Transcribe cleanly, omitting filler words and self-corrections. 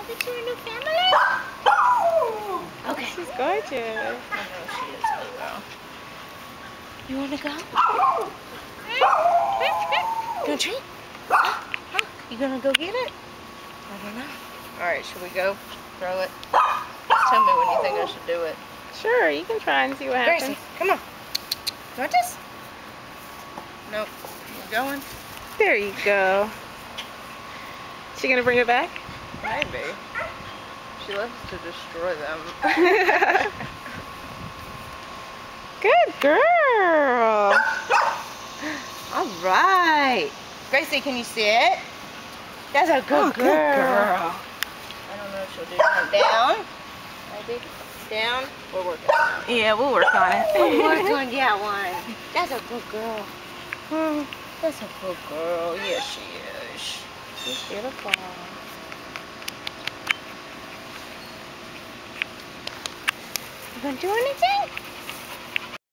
that you're a new family? Okay. She's gorgeous. I know she is, little girl. You want to go? Don't you? Huh? You gonna go get it? I don't know. Alright, should we go? Throw it? Just tell me when you think I should do it. Sure, you can try and see what happens. Gracie, come on. You want this? Nope. You going? There you go. She gonna bring it back? Maybe. She loves to destroy them. Good girl. All right. Gracie, can you sit? That's a good girl. I don't know if she'll do that. Down. Maybe. Down. We're working on it. Yeah, we'll work on it. We'll work on that one. That's a good girl. That's a good girl. Yes, she is. She's beautiful. You gonna do anything?